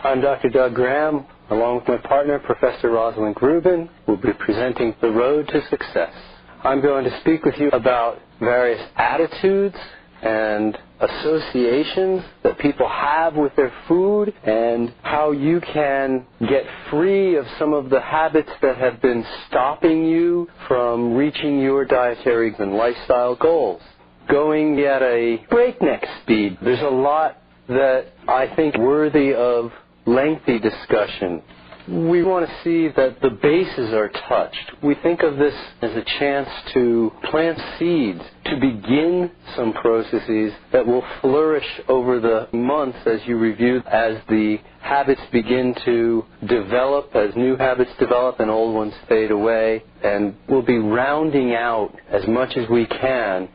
I'm Dr. Doug Graham. Along with my partner, Professor Rosalind Rubin, we'll be presenting The Road to Success. I'm going to speak with you about various attitudes and associations that people have with their food and how you can get free of some of the habits that have been stopping you from reaching your dietary and lifestyle goals. Going at a breakneck speed. There's a lot that I think worthy of lengthy discussion. We want to see that the bases are touched. We think of this as a chance to plant seeds, to begin some processes that will flourish over the months as you review, as the habits begin to develop, as new habits develop and old ones fade away. And we'll be rounding out as much as we can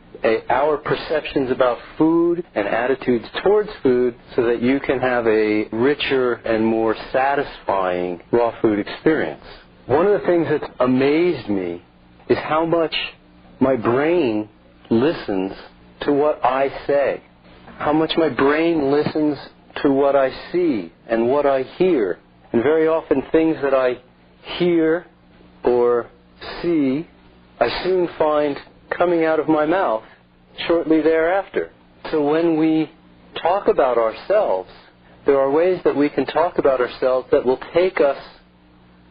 our perceptions about food and attitudes towards food so that you can have a richer and more satisfying raw food experience. One of the things that's amazed me is how much my brain listens to what I say, how much my brain listens to what I see and what I hear. And very often things that I hear or see, I soon find coming out of my mouth shortly thereafter. So when we talk about ourselves, there are ways that we can talk about ourselves that will take us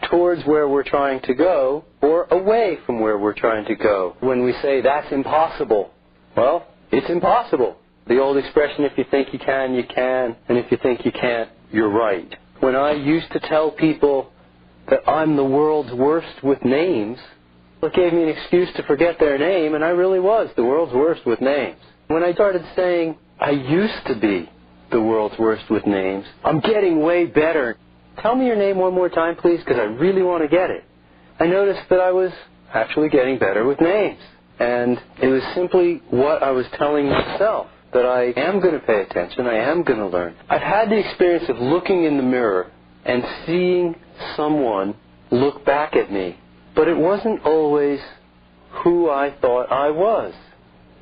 towards where we're trying to go or away from where we're trying to go. When we say, that's impossible, well, it's impossible. The old expression, if you think you can, and if you think you can't, you're right. When I used to tell people that I'm the world's worst with names, it gave me an excuse to forget their name, and I really was the world's worst with names. When I started saying, I used to be the world's worst with names, I'm getting way better. Tell me your name one more time, please, because I really want to get it. I noticed that I was actually getting better with names. And it was simply what I was telling myself, that I am going to pay attention, I am going to learn. I've had the experience of looking in the mirror and seeing someone look back at me. But it wasn't always who I thought I was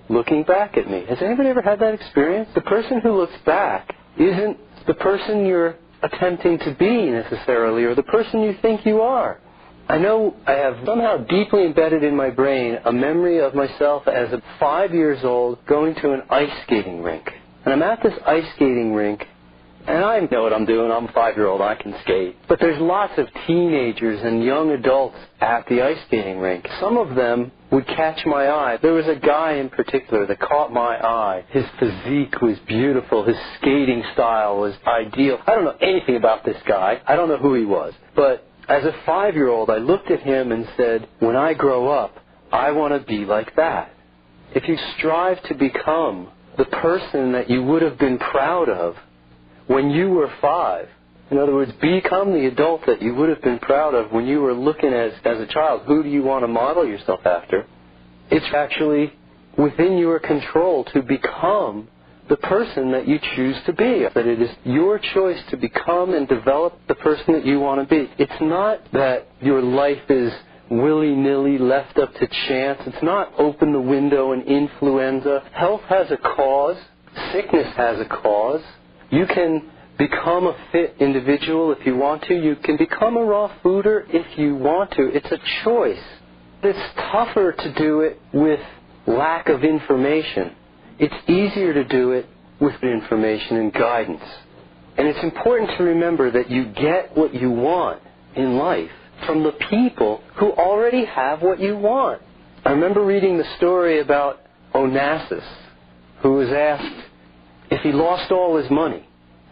looking back at me. Has anybody ever had that experience? The person who looks back isn't the person you're attempting to be necessarily, or the person you think you are. I know I have somehow deeply embedded in my brain a memory of myself as a 5 years old going to an ice skating rink. And I'm at this ice skating rink, and I know what I'm doing. I'm a 5-year-old. I can skate. But there's lots of teenagers and young adults at the ice skating rink. Some of them would catch my eye. There was a guy in particular that caught my eye. His physique was beautiful. His skating style was ideal. I don't know anything about this guy. I don't know who he was. But as a 5-year-old, I looked at him and said, when I grow up, I want to be like that. If you strive to become the person that you would have been proud of when you were 5, in other words, become the adult that you would have been proud of when you were looking as a child, who do you want to model yourself after? It's actually within your control to become the person that you choose to be. That it is your choice to become and develop the person that you want to be. It's not that your life is willy-nilly left up to chance. It's not open the window and influenza. Health has a cause. Sickness has a cause. You can become a fit individual if you want to. You can become a raw fooder if you want to. It's a choice. It's tougher to do it with lack of information. It's easier to do it with information and guidance. And it's important to remember that you get what you want in life from the people who already have what you want. I remember reading the story about Onassis, who was asked if he lost all his money,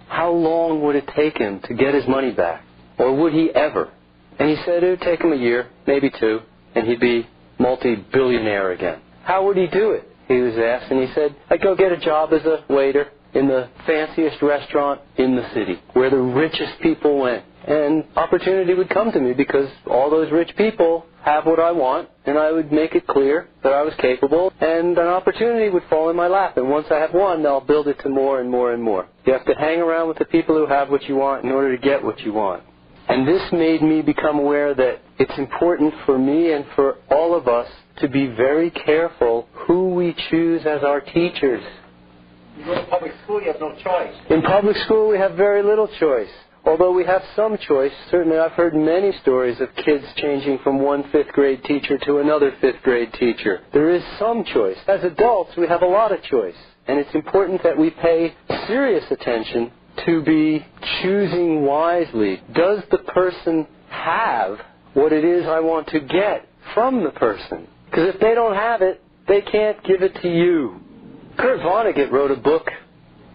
how long would it take him to get his money back? Or would he ever? And he said it would take him a year, maybe 2, and he'd be multi-billionaire again. How would he do it? He was asked, and he said, I'd go get a job as a waiter in the fanciest restaurant in the city, where the richest people went. And opportunity would come to me because all those rich people have what I want, and I would make it clear that I was capable, and an opportunity would fall in my lap. And once I have one, I'll build it to more and more and more. You have to hang around with the people who have what you want in order to get what you want. And this made me become aware that it's important for me and for all of us to be very careful who we choose as our teachers. You go to public school, you have no choice. In public school, we have very little choice. Although we have some choice, certainly I've heard many stories of kids changing from one fifth-grade teacher to another fifth-grade teacher. There is some choice. As adults, we have a lot of choice. And it's important that we pay serious attention to be choosing wisely. Does the person have what it is I want to get from the person? Because if they don't have it, they can't give it to you. Kurt Vonnegut wrote a book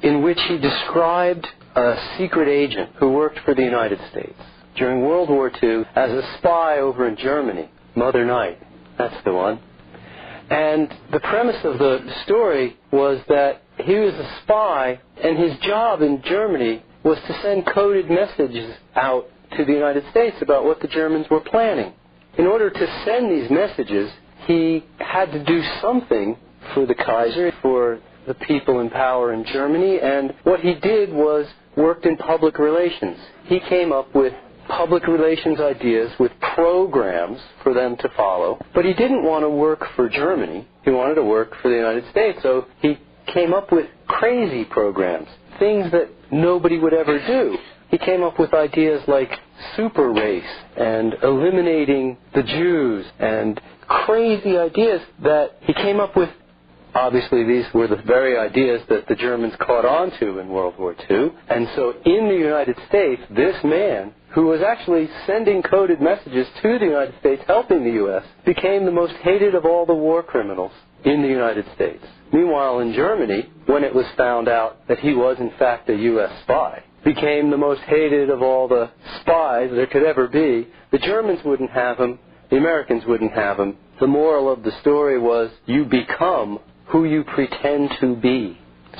in which he described a secret agent who worked for the United States during World War II as a spy over in Germany. Mother Night, that's the one. And the premise of the story was that he was a spy, and his job in Germany was to send coded messages out to the United States about what the Germans were planning. In order to send these messages, he had to do something for the Kaiser, for the people in power in Germany, and what he did was worked in public relations. He came up with public relations ideas with programs for them to follow, but he didn't want to work for Germany. He wanted to work for the United States, so he came up with crazy programs, things that nobody would ever do. He came up with ideas like super race and eliminating the Jews and crazy ideas that he came up with. Obviously, these were the very ideas that the Germans caught on to in World War II. And so in the United States, this man, who was actually sending coded messages to the United States, helping the U.S., became the most hated of all the war criminals in the United States. Meanwhile, in Germany, when it was found out that he was in fact a U.S. spy, became the most hated of all the spies there could ever be. The Germans wouldn't have him. The Americans wouldn't have him. The moral of the story was, you become who you pretend to be.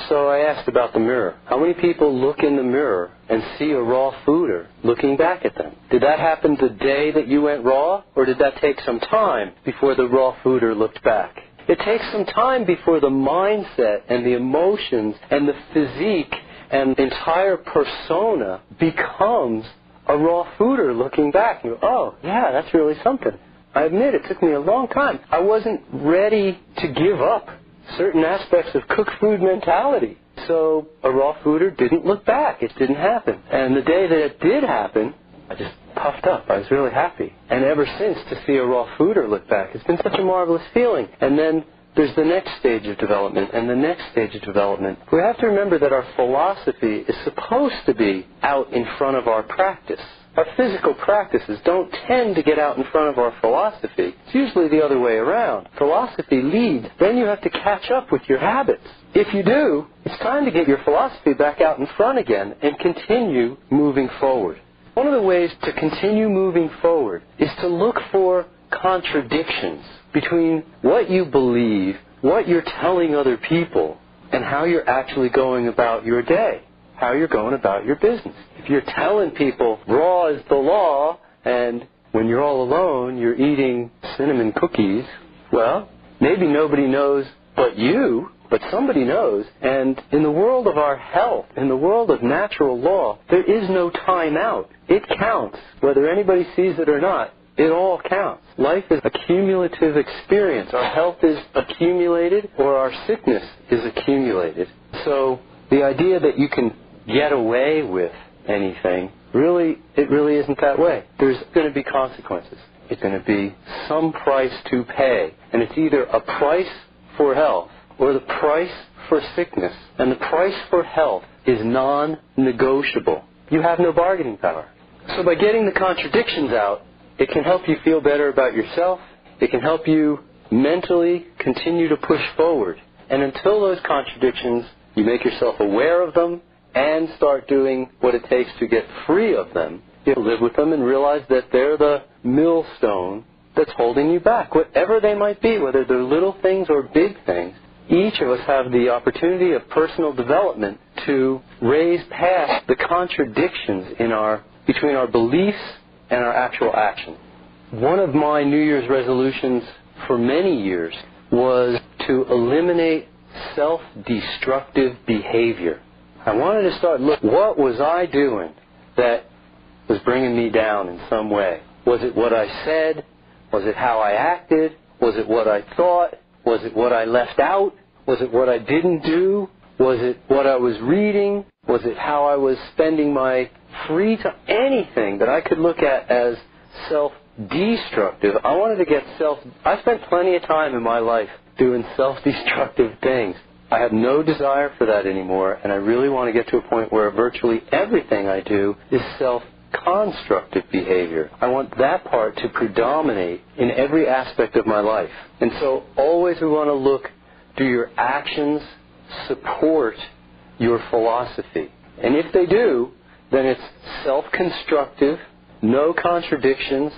So I asked about the mirror. How many people look in the mirror and see a raw fooder looking back at them? Did that happen the day that you went raw, or did that take some time before the raw fooder looked back? It takes some time before the mindset and the emotions and the physique and the entire persona becomes a raw fooder looking back. You go, oh, yeah, that's really something. I admit it took me a long time. I wasn't ready to give up certain aspects of cooked food mentality. So a raw fooder didn't look back. It didn't happen. And the day that it did happen, I just puffed up. I was really happy. And ever since, to see a raw fooder look back, it's been such a marvelous feeling. And then there's the next stage of development and the next stage of development. We have to remember that our philosophy is supposed to be out in front of our practice. Our physical practices don't tend to get out in front of our philosophy. It's usually the other way around. Philosophy leads. Then you have to catch up with your habits. If you do, it's time to get your philosophy back out in front again and continue moving forward. One of the ways to continue moving forward is to look for contradictions between what you believe, what you're telling other people, and how you're actually going about your day, how you're going about your business. If you're telling people raw is the law, and when you're all alone, you're eating cinnamon cookies, well, maybe nobody knows but you, but somebody knows. And in the world of our health, in the world of natural law, there is no time out. It counts. Whether anybody sees it or not, it all counts. Life is a cumulative experience. Our health is accumulated, or our sickness is accumulated. So the idea that you can get away with anything, it really isn't that way. There's going to be consequences. It's going to be some price to pay. And it's either a price for health or the price for sickness. And the price for health is non-negotiable. You have no bargaining power. So by getting the contradictions out, it can help you feel better about yourself. It can help you mentally continue to push forward. And until those contradictions, you make yourself aware of them and start doing what it takes to get free of them. You live with them and realize that they're the millstone that's holding you back. Whatever they might be, whether they're little things or big things, each of us have the opportunity of personal development to raise past the contradictions between our beliefs and our actual action. One of my New Year's resolutions for many years was to eliminate self-destructive behavior. I wanted to start looking, what was I doing that was bringing me down in some way? Was it what I said? Was it how I acted? Was it what I thought? Was it what I left out? Was it what I didn't do? Was it what I was reading? Was it how I was spending my free time? Anything that I could look at as self-destructive. I wanted to get I spent plenty of time in my life doing self-destructive things. I have no desire for that anymore, and I really want to get to a point where virtually everything I do is self-constructive behavior. I want that part to predominate in every aspect of my life. And so always we want to look, do your actions support your philosophy? And if they do, then it's self-constructive, no contradictions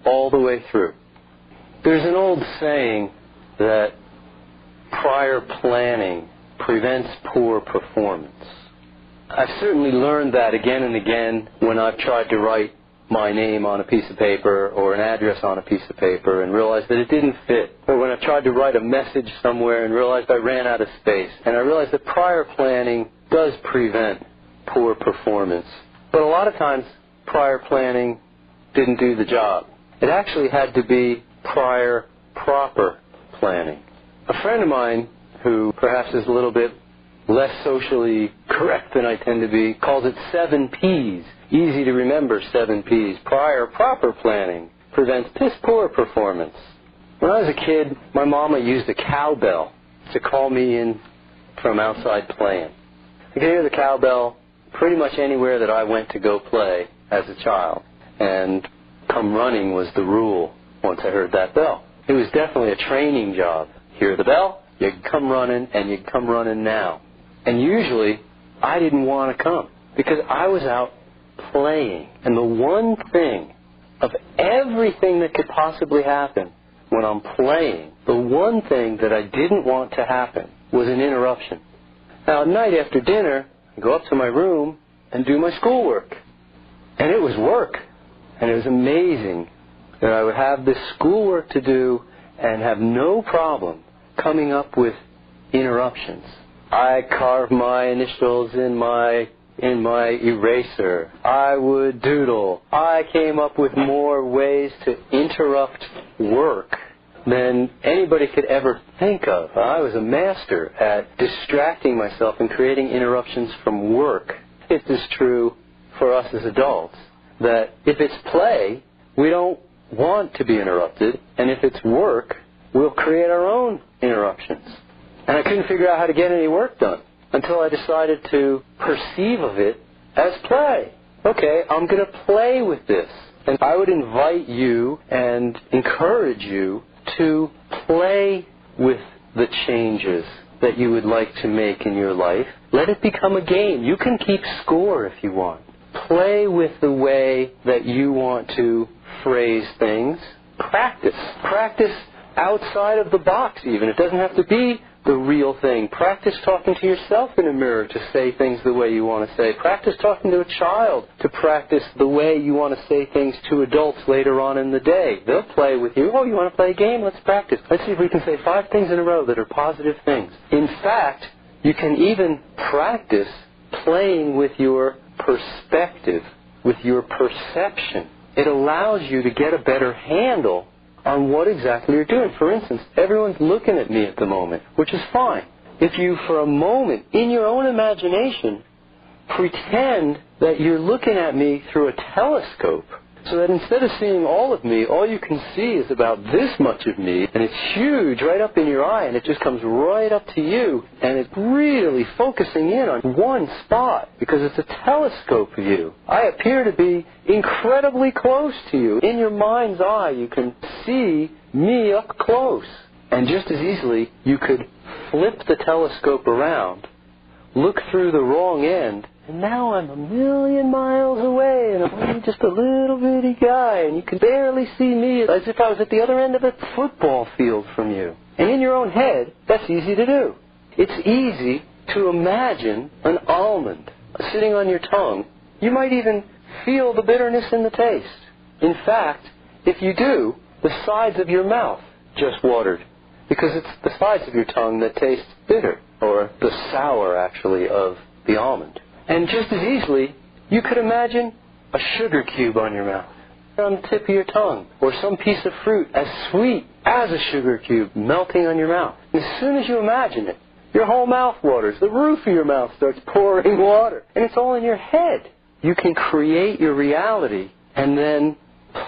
all the way through. There's an old saying that prior planning prevents poor performance. I've certainly learned that again and again when I've tried to write my name on a piece of paper or an address on a piece of paper and realized that it didn't fit. Or when I've tried to write a message somewhere and realized I ran out of space. And I realized that prior planning does prevent poor performance. But a lot of times, prior planning didn't do the job. It actually had to be prior proper planning. A friend of mine, who perhaps is a little bit less socially correct than I tend to be, calls it 7 P's. Easy to remember, 7 P's. Prior proper planning prevents piss poor performance. When I was a kid, my mama used a cowbell to call me in from outside playing. I could hear the cowbell pretty much anywhere that I went to go play as a child. And come running was the rule once I heard that bell. It was definitely a training job. Hear the bell, you can come running, and you can come running now. And usually, I didn't want to come because I was out playing. And the one thing of everything that could possibly happen when I'm playing, the one thing that I didn't want to happen was an interruption. Now, at night after dinner, I go up to my room and do my schoolwork. And it was work. And it was amazing that I would have this schoolwork to do and have no problem coming up with interruptions. I carved my initials in my eraser. I would doodle. I came up with more ways to interrupt work than anybody could ever think of. I was a master at distracting myself and creating interruptions from work. It is true for us as adults that if it's play, we don't want to be interrupted, and if it's work, we'll create our own interruptions. And I couldn't figure out how to get any work done until I decided to perceive of it as play. Okay, I'm going to play with this. And I would invite you and encourage you to play with the changes that you would like to make in your life. Let it become a game. You can keep score if you want. Play with the way that you want to phrase things. Practice. Practice outside of the box even. It doesn't have to be the real thing. Practice talking to yourself in a mirror to say things the way you want to say. Practice talking to a child to practice the way you want to say things to adults later on in the day. They'll play with you. Oh, you want to play a game? Let's practice. Let's see if we can say 5 things in a row that are positive things. In fact, you can even practice playing with your perspective, with your perception. It allows you to get a better handle on what exactly you're doing. For instance, everyone's looking at me at the moment, which is fine. If you, for a moment, in your own imagination, pretend that you're looking at me through a telescope, so that instead of seeing all of me, all you can see is about this much of me, and it's huge right up in your eye, and it just comes right up to you, and it's really focusing in on one spot, because it's a telescope view. I appear to be incredibly close to you. In your mind's eye, you can see me up close. And just as easily, you could flip the telescope around, look through the wrong end, and now I'm 1,000,000 miles away, and I'm only just a little bitty guy, and you can barely see me as if I was at the other end of a football field from you. And in your own head, that's easy to do. It's easy to imagine an almond sitting on your tongue. You might even feel the bitterness in the taste. In fact, if you do, the sides of your mouth just watered, because it's the sides of your tongue that taste bitter, or the sour, actually, of the almond. And just as easily, you could imagine a sugar cube on your mouth, on the tip of your tongue, or some piece of fruit as sweet as a sugar cube melting on your mouth. And as soon as you imagine it, Your whole mouth waters. The roof of your mouth starts pouring water. And it's all in your head. You can create your reality and then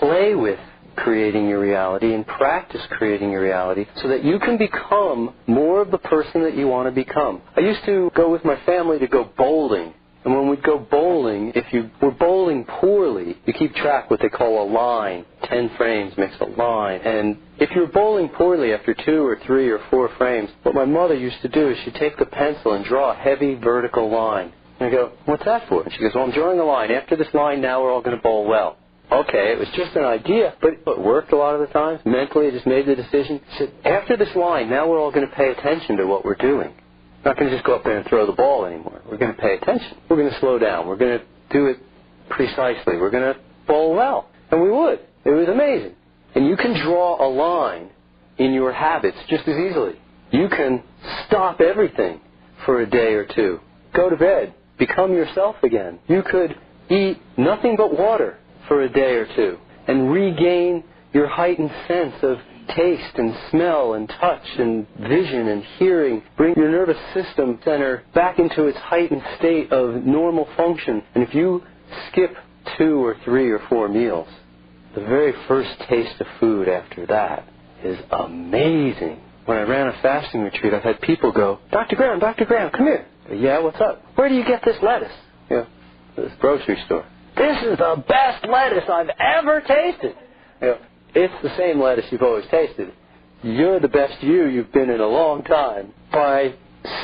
play with creating your reality and practice creating your reality so that you can become more of the person that you want to become. I used to go with my family to go bowling. And when we'd go bowling, if you were bowling poorly, you keep track what they call a line. 10 frames makes a line. And if you're bowling poorly after 2 or 3 or 4 frames, what my mother used to do is she'd take the pencil and draw a heavy vertical line. And I go, what's that for? And she goes, well, I'm drawing a line. After this line, now we're all going to bowl well. Okay, it was just an idea, but it worked a lot of the times. Mentally, I just made the decision. She said, after this line, now we're all going to pay attention to what we're doing. We're not going to just go up there and throw the ball anymore. We're going to pay attention. We're going to slow down. We're going to do it precisely. We're going to bowl well. And we would. It was amazing. And you can draw a line in your habits just as easily. You can stop everything for a day or two. Go to bed. Become yourself again. You could eat nothing but water for a day or two and regain your heightened sense of taste and smell and touch and vision and hearing. Bring your nervous system center back into its heightened state of normal function. And if you skip 2 or 3 or 4 meals, the very first taste of food after that is amazing. When I ran a fasting retreat, I've had people go, Dr. Graham, come here. Yeah, what's up? Where do you get this lettuce? Yeah, this grocery store. This is the best lettuce I've ever tasted. Yeah, it's the same lettuce you've always tasted. You're the best you've been in a long time. By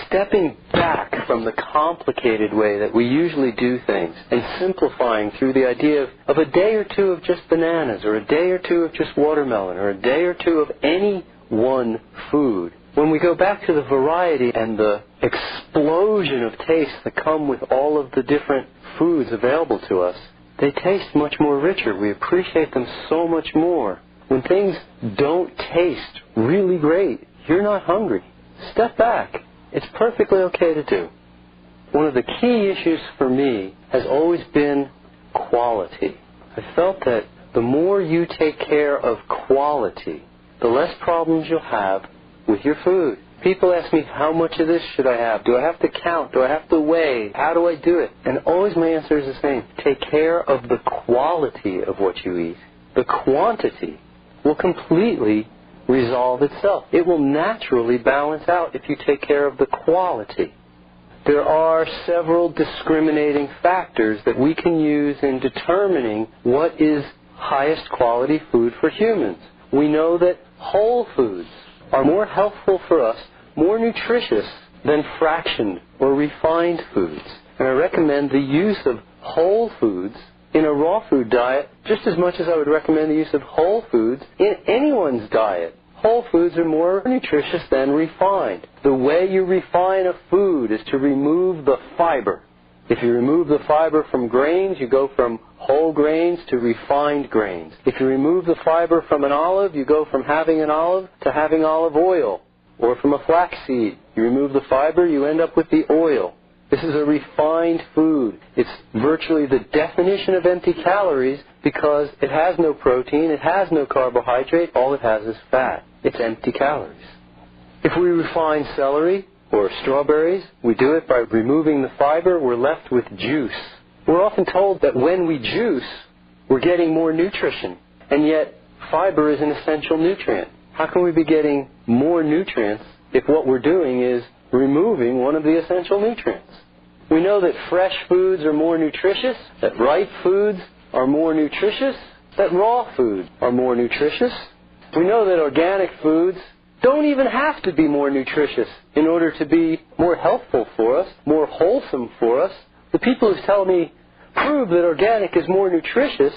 stepping back from the complicated way that we usually do things and simplifying through the idea of a day or two of just bananas or a day or two of just watermelon or a day or two of any one food, when we go back to the variety and the explosion of tastes that come with all of the different foods available to us, they taste much more richer. We appreciate them so much more. When things don't taste really great, you're not hungry. Step back. It's perfectly okay to do. One of the key issues for me has always been quality. I felt that the more you take care of quality, the less problems you'll have with your food. People ask me, how much of this should I have? Do I have to count? Do I have to weigh? How do I do it? And always my answer is the same. Take care of the quality of what you eat. The quantity will completely resolve itself. It will naturally balance out if you take care of the quality. There are several discriminating factors that we can use in determining what is highest quality food for humans. We know that whole foods are more healthful for us, more nutritious than fractioned or refined foods. And I recommend the use of whole foods in a raw food diet just as much as I would recommend the use of whole foods in anyone's diet. Whole foods are more nutritious than refined. The way you refine a food is to remove the fiber. If you remove the fiber from grains, you go from whole grains to refined grains. If you remove the fiber from an olive, you go from having an olive to having olive oil. Or from a flaxseed, you remove the fiber, you end up with the oil. This is a refined food. It's virtually the definition of empty calories because it has no protein, it has no carbohydrate, all it has is fat. It's empty calories. If we refine celery or strawberries, we do it by removing the fiber, we're left with juice. We're often told that when we juice, we're getting more nutrition, and yet fiber is an essential nutrient. How can we be getting more nutrients if what we're doing is removing one of the essential nutrients? We know that fresh foods are more nutritious, that ripe foods are more nutritious, that raw foods are more nutritious. We know that organic foods don't even have to be more nutritious in order to be more healthful for us, more wholesome for us. The people who tell me, prove that organic is more nutritious,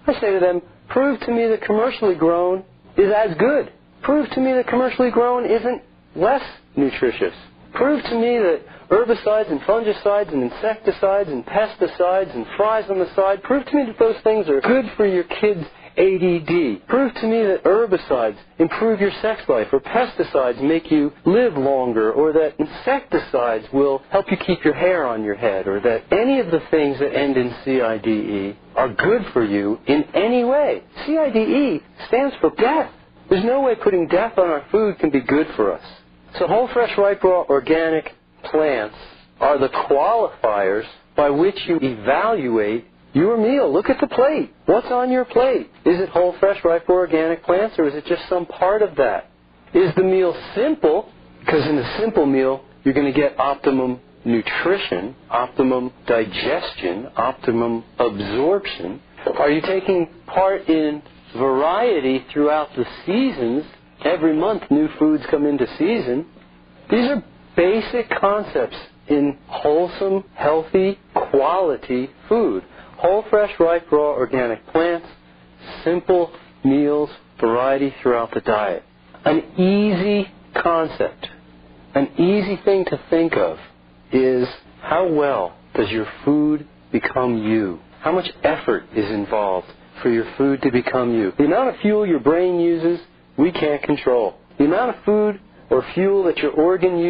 I say to them, prove to me that commercially grown is as good. Prove to me that commercially grown isn't less nutritious. Prove to me that herbicides and fungicides and insecticides and pesticides and fries on the side, prove to me that those things are good for your kids' ADD. Prove to me that herbicides improve your sex life, or pesticides make you live longer, or that insecticides will help you keep your hair on your head, or that any of the things that end in CIDE are good for you in any way. CIDE stands for death. There's no way putting death on our food can be good for us. So whole, fresh, ripe, raw, organic plants are the qualifiers by which you evaluate your meal. Look at the plate. What's on your plate? Is it whole, fresh, ripe, raw, organic plants, or is it just some part of that? Is the meal simple? Because in a simple meal, you're going to get optimum nutrition, optimum digestion, optimum absorption. Are you taking part in variety throughout the seasons? Every month new foods come into season. These are basic concepts in wholesome, healthy, quality food. Whole, fresh, ripe, raw, organic plants, simple meals, variety throughout the diet. An easy concept, an easy thing to think of is how well does your food become you? How much effort is involved for your food to become you? The amount of fuel your brain uses, we can't control. The amount of food or fuel that your organs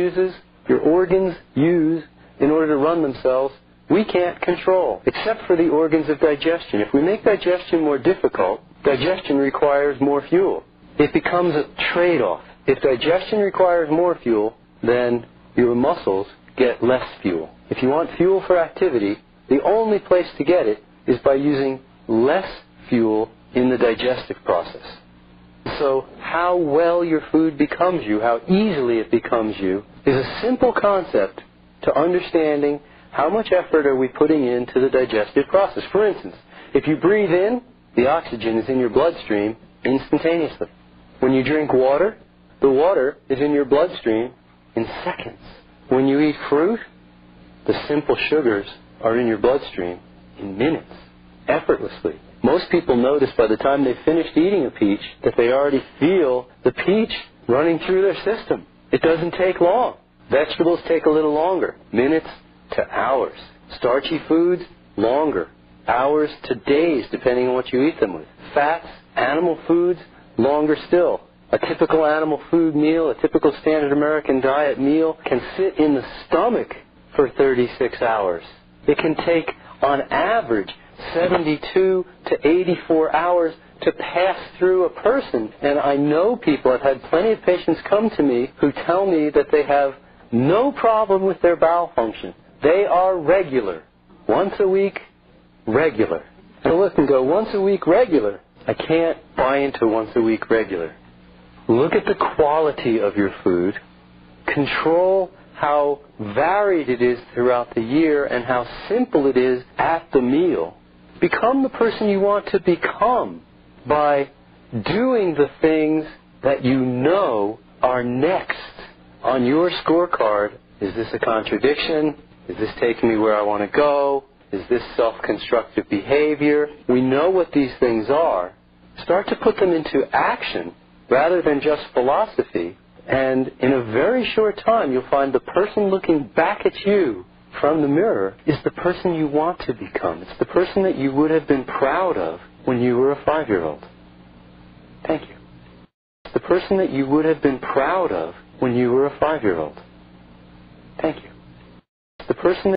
use in order to run themselves, we can't control, except for the organs of digestion. If we make digestion more difficult, digestion requires more fuel. It becomes a trade-off. If digestion requires more fuel, then your muscles get less fuel. If you want fuel for activity, the only place to get it is by using less fuel in the digestive process. So how well your food becomes you, how easily it becomes you, is a simple concept to understanding how much effort are we putting into the digestive process. For instance, if you breathe in, the oxygen is in your bloodstream instantaneously. When you drink water, the water is in your bloodstream in seconds. When you eat fruit, the simple sugars are in your bloodstream in minutes, effortlessly. Most people notice by the time they've finished eating a peach that they already feel the peach running through their system. It doesn't take long. Vegetables take a little longer, minutes to hours. Starchy foods, longer, hours to days, depending on what you eat them with. Fats, animal foods, longer still. A typical animal food meal, a typical standard American diet meal, can sit in the stomach for 36 hours. It can take, on average, 72 to 84 hours to pass through a person. And I know people, I've had plenty of patients come to me who tell me that they have no problem with their bowel function. They are regular. Once a week, regular. And look and go, once a week regular. I can't buy into once a week regular. Look at the quality of your food. Control how varied it is throughout the year and how simple it is at the meal. Become the person you want to become by doing the things that you know are next on your scorecard. Is this a contradiction? Is this taking me where I want to go? Is this self-constructive behavior? We know what these things are. Start to put them into action rather than just philosophy. And in a very short time, you'll find the person looking back at you from the mirror is the person you want to become. It's the person that you would have been proud of when you were a 5-year-old. Thank you. It's the person that you would have been proud of when you were a 5-year-old. Thank you. It's the person